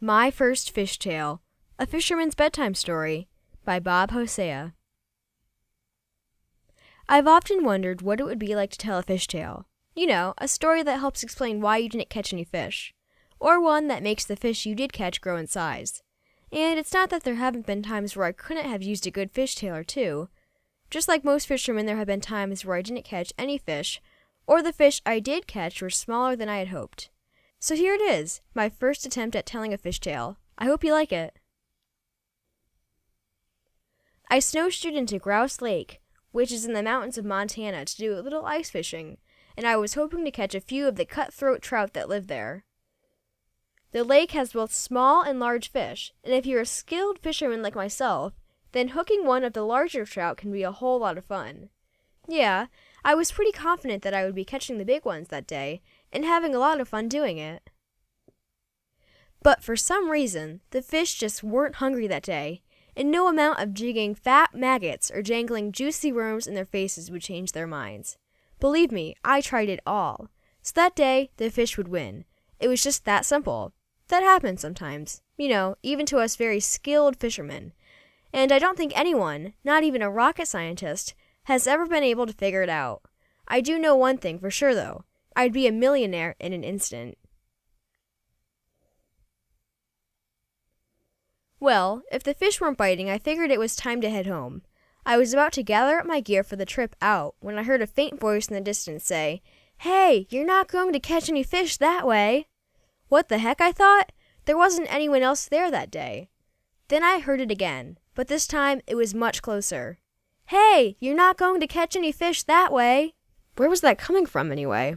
My First Fish Tale, A Fisherman's Bedtime Story by Bob Hosea. I've often wondered what it would be like to tell a fish tale. You know, a story that helps explain why you didn't catch any fish, or one that makes the fish you did catch grow in size. And it's not that there haven't been times where I couldn't have used a good fish tale or two. Just like most fishermen, there have been times where I didn't catch any fish, or the fish I did catch were smaller than I had hoped. So here it is, my first attempt at telling a fish tale. I hope you like it. I snowshoed into Grouse Lake, which is in the mountains of Montana, to do a little ice fishing, and I was hoping to catch a few of the cutthroat trout that live there. The lake has both small and large fish, and if you're a skilled fisherman like myself, then hooking one of the larger trout can be a whole lot of fun. Yeah, I was pretty confident that I would be catching the big ones that day, and having a lot of fun doing it. But for some reason, the fish just weren't hungry that day, and no amount of jigging fat maggots or jangling juicy worms in their faces would change their minds. Believe me, I tried it all. So that day, the fish would win. It was just that simple. That happens sometimes, you know, even to us very skilled fishermen. And I don't think anyone, not even a rocket scientist, has ever been able to figure it out. I do know one thing for sure, though. I'd be a millionaire in an instant. Well, if the fish weren't biting, I figured it was time to head home. I was about to gather up my gear for the trip out when I heard a faint voice in the distance say, "Hey, you're not going to catch any fish that way." What the heck, I thought? There wasn't anyone else there that day. Then I heard it again, but this time it was much closer. "Hey, you're not going to catch any fish that way." Where was that coming from anyway?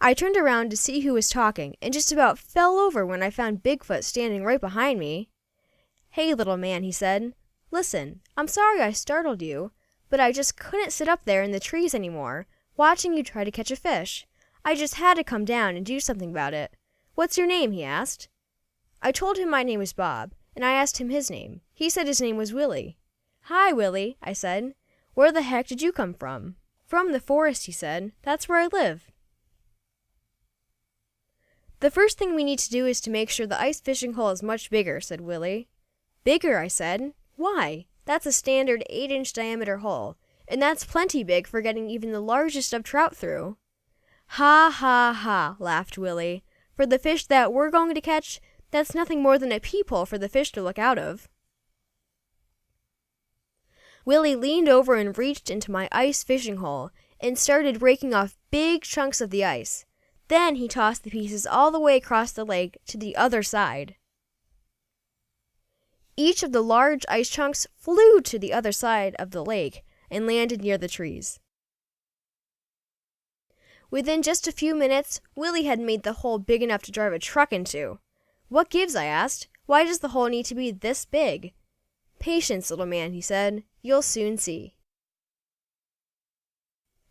I turned around to see who was talking and just about fell over when I found Bigfoot standing right behind me. "Hey, little man," he said. "Listen, I'm sorry I startled you, but I just couldn't sit up there in the trees anymore, watching you try to catch a fish. I just had to come down and do something about it. What's your name?" he asked. I told him my name was Bob, and I asked him his name. He said his name was Willie. "Hi, Willie," I said. "Where the heck did you come from?" "From the forest," he said. "That's where I live." "The first thing we need to do is to make sure the ice fishing hole is much bigger," said Willie. "Bigger?" I said. "Why? That's a standard 8-inch diameter hole, and that's plenty big for getting even the largest of trout through." "Ha, ha, ha," laughed Willie. "For the fish that we're going to catch, that's nothing more than a peephole for the fish to look out of." Willie leaned over and reached into my ice fishing hole and started breaking off big chunks of the ice. Then he tossed the pieces all the way across the lake to the other side. Each of the large ice chunks flew to the other side of the lake and landed near the trees. Within just a few minutes, Willie had made the hole big enough to drive a truck into. "What gives?" I asked. "Why does the hole need to be this big?" "Patience, little man," he said. "You'll soon see."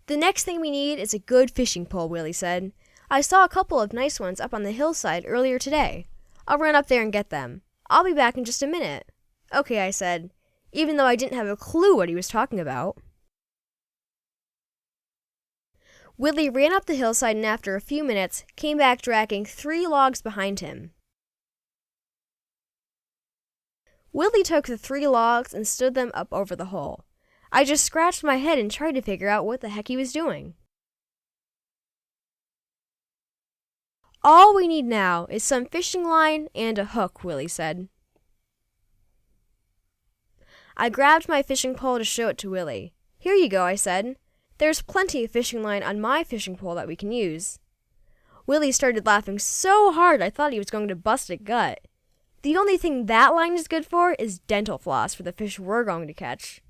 "The next thing we need is a good fishing pole," Willie said. "I saw a couple of nice ones up on the hillside earlier today. I'll run up there and get them. I'll be back in just a minute." "Okay," I said, even though I didn't have a clue what he was talking about. Willie ran up the hillside and after a few minutes came back dragging 3 logs behind him. Willie took the 3 logs and stood them up over the hole. I just scratched my head and tried to figure out what the heck he was doing. "All we need now is some fishing line and a hook," Willie said. I grabbed my fishing pole to show it to Willie. "Here you go," I said. "There's plenty of fishing line on my fishing pole that we can use." Willie started laughing so hard I thought he was going to bust a gut. "The only thing that line is good for is dental floss for the fish we're going to catch."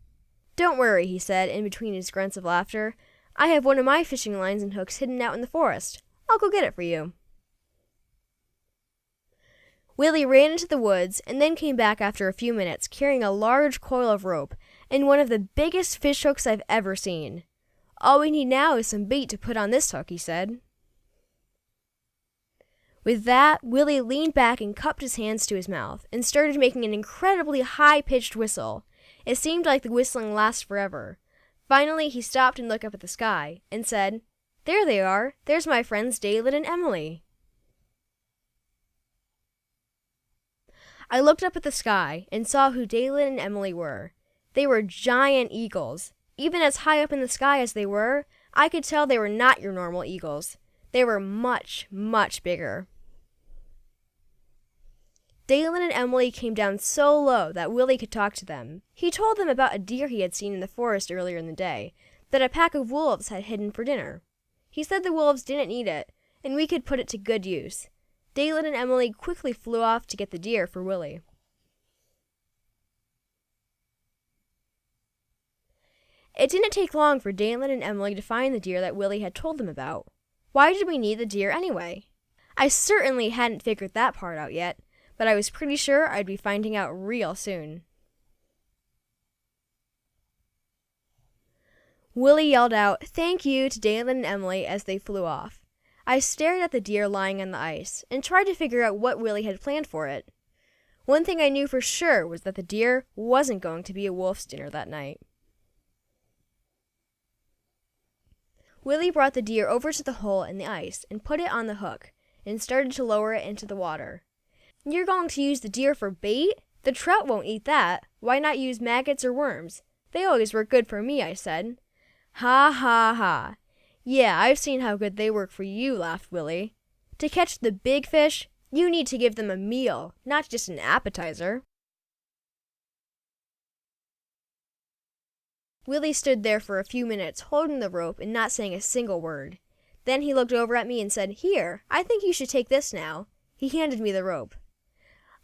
"Don't worry," he said in between his grunts of laughter. "I have one of my fishing lines and hooks hidden out in the forest. I'll go get it for you." Willie ran into the woods and then came back after a few minutes carrying a large coil of rope and one of the biggest fish hooks I've ever seen. "All we need now is some bait to put on this hook," he said. With that, Willie leaned back and cupped his hands to his mouth and started making an incredibly high-pitched whistle. It seemed like the whistling lasted forever. Finally, he stopped and looked up at the sky and said, "There they are. There's my friends David and Emily." I looked up at the sky and saw who Dalen and Emily were. They were giant eagles. Even as high up in the sky as they were, I could tell they were not your normal eagles. They were much, much bigger. Dalen and Emily came down so low that Willie could talk to them. He told them about a deer he had seen in the forest earlier in the day, that a pack of wolves had hidden for dinner. He said the wolves didn't eat it, and we could put it to good use. Dalen and Emily quickly flew off to get the deer for Willie. It didn't take long for Dalen and Emily to find the deer that Willie had told them about. Why did we need the deer anyway? I certainly hadn't figured that part out yet, but I was pretty sure I'd be finding out real soon. Willie yelled out, "Thank you," to Dalen and Emily as they flew off. I stared at the deer lying on the ice and tried to figure out what Willie had planned for it. One thing I knew for sure was that the deer wasn't going to be a wolf's dinner that night. Willie brought the deer over to the hole in the ice and put it on the hook and started to lower it into the water. "You're going to use the deer for bait? The trout won't eat that. Why not use maggots or worms? They always work good for me," I said. "Ha ha ha. Yeah, I've seen how good they work for you," laughed Willie. "To catch the big fish, you need to give them a meal, not just an appetizer." Willie stood there for a few minutes holding the rope and not saying a single word. Then he looked over at me and said, "Here, I think you should take this now." He handed me the rope.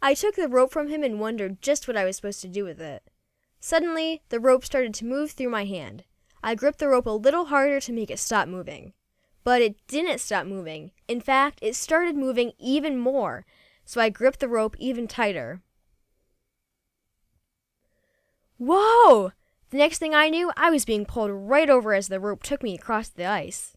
I took the rope from him and wondered just what I was supposed to do with it. Suddenly, the rope started to move through my hand. I gripped the rope a little harder to make it stop moving. But it didn't stop moving. In fact, it started moving even more, so I gripped the rope even tighter. Whoa! The next thing I knew, I was being pulled right over as the rope took me across the ice.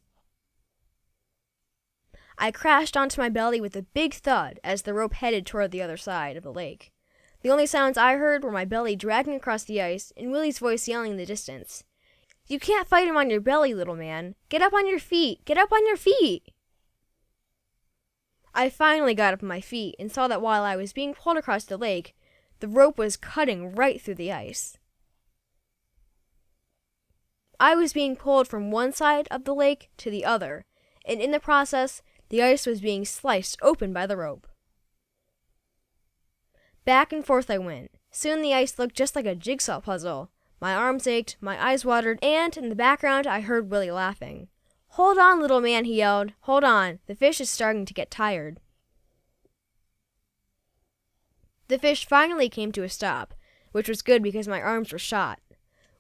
I crashed onto my belly with a big thud as the rope headed toward the other side of the lake. The only sounds I heard were my belly dragging across the ice and Willie's voice yelling in the distance, "You can't fight him on your belly, little man. Get up on your feet! Get up on your feet!" I finally got up on my feet and saw that while I was being pulled across the lake, the rope was cutting right through the ice. I was being pulled from one side of the lake to the other, and in the process, the ice was being sliced open by the rope. Back and forth I went. Soon the ice looked just like a jigsaw puzzle. My arms ached, my eyes watered, and in the background I heard Willie laughing. "Hold on, little man," he yelled. "Hold on. The fish is starting to get tired." The fish finally came to a stop, which was good because my arms were shot.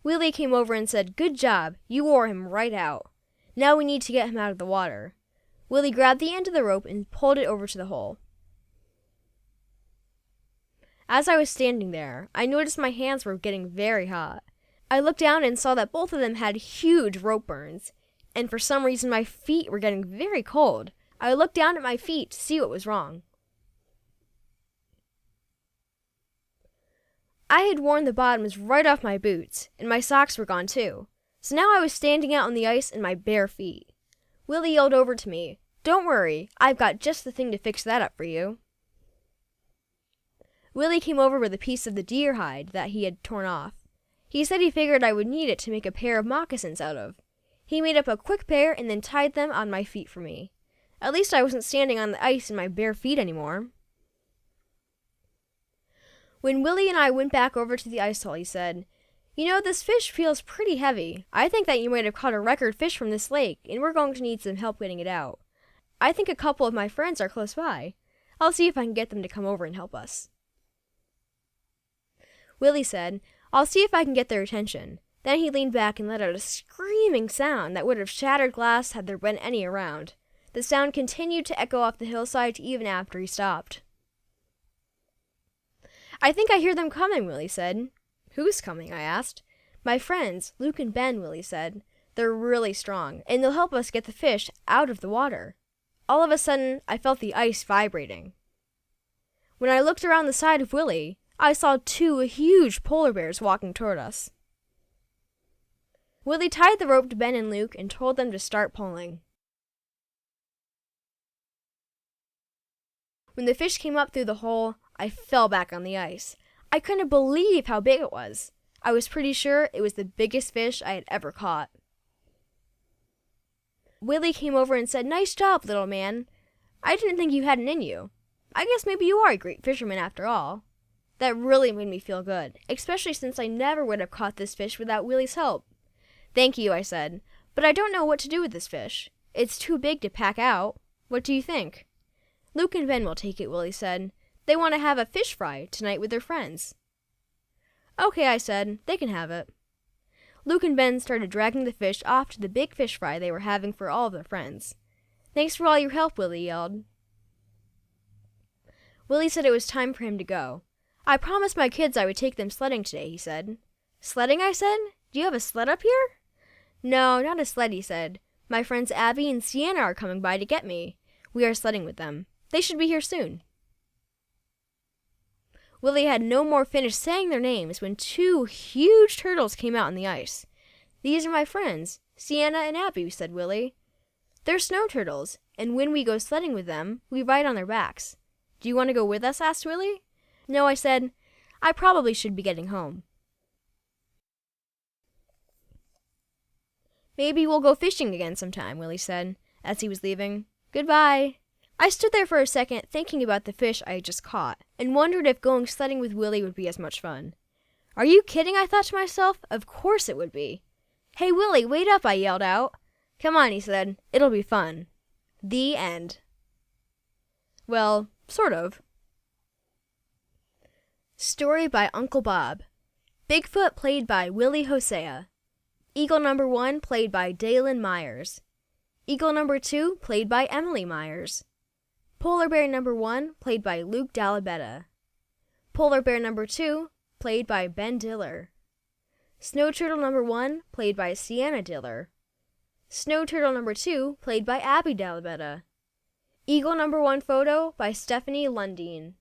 Willie came over and said, "Good job. You wore him right out. Now we need to get him out of the water." Willie grabbed the end of the rope and pulled it over to the hole. As I was standing there, I noticed my hands were getting very hot. I looked down and saw that both of them had huge rope burns, and for some reason my feet were getting very cold. I looked down at my feet to see what was wrong. I had worn the bottoms right off my boots, and my socks were gone too. So now I was standing out on the ice in my bare feet. Willie yelled over to me, "Don't worry, I've got just the thing to fix that up for you." Willie came over with a piece of the deer hide that he had torn off. He said he figured I would need it to make a pair of moccasins out of. He made up a quick pair and then tied them on my feet for me. At least I wasn't standing on the ice in my bare feet anymore. When Willie and I went back over to the ice hole, he said, "You know, this fish feels pretty heavy. I think that you might have caught a record fish from this lake, and we're going to need some help getting it out. I think a couple of my friends are close by. I'll see if I can get them to come over and help us." Willie said, "I'll see if I can get their attention." Then he leaned back and let out a screaming sound that would have shattered glass had there been any around. The sound continued to echo off the hillside even after he stopped. "I think I hear them coming," Willie said. "Who's coming?" I asked. "My friends, Luke and Ben," Willie said. "They're really strong, and they'll help us get the fish out of the water." All of a sudden, I felt the ice vibrating. When I looked around the side of Willie, I saw 2 huge polar bears walking toward us. Willie tied the rope to Ben and Luke and told them to start pulling. When the fish came up through the hole, I fell back on the ice. I couldn't believe how big it was. I was pretty sure it was the biggest fish I had ever caught. Willie came over and said, "Nice job, little man. I didn't think you had it in you. I guess maybe you are a great fisherman after all." That really made me feel good, especially since I never would have caught this fish without Willie's help. "Thank you," I said, "but I don't know what to do with this fish. It's too big to pack out. What do you think?" "Luke and Ben will take it," Willie said. "They want to have a fish fry tonight with their friends." "Okay," I said, "they can have it." Luke and Ben started dragging the fish off to the big fish fry they were having for all of their friends. "Thanks for all your help," Willie yelled. Willie said it was time for him to go. "I promised my kids I would take them sledding today," he said. "Sledding?" I said. "Do you have a sled up here?" "No, not a sled," he said. "My friends Abby and Sienna are coming by to get me. We are sledding with them. They should be here soon." Willie had no more finished saying their names when 2 huge turtles came out on the ice. "These are my friends, Sienna and Abby," said Willie. "They're snow turtles, and when we go sledding with them, we ride on their backs. Do you want to go with us?" asked Willie. "No," I said. "I probably should be getting home." "Maybe we'll go fishing again sometime," Willie said, as he was leaving. "Goodbye." I stood there for a second thinking about the fish I had just caught, and wondered if going sledding with Willie would be as much fun. "Are you kidding?" I thought to myself. "Of course it would be." "Hey, Willie, wait up," I yelled out. "Come on," he said. "It'll be fun." The end. Well, sort of. Story by Uncle Bob. Bigfoot played by Willie Hosea. Eagle number 1 played by Dalen Myers. Eagle number 2 played by Emily Myers. Polar bear number 1 played by Luke Dalabetta. Polar bear number 2 played by Ben Diller. Snow turtle number 1 played by Sienna Diller. Snow turtle number 2 played by Abby Dalabetta. Eagle number 1 photo by Stephanie Lundeen.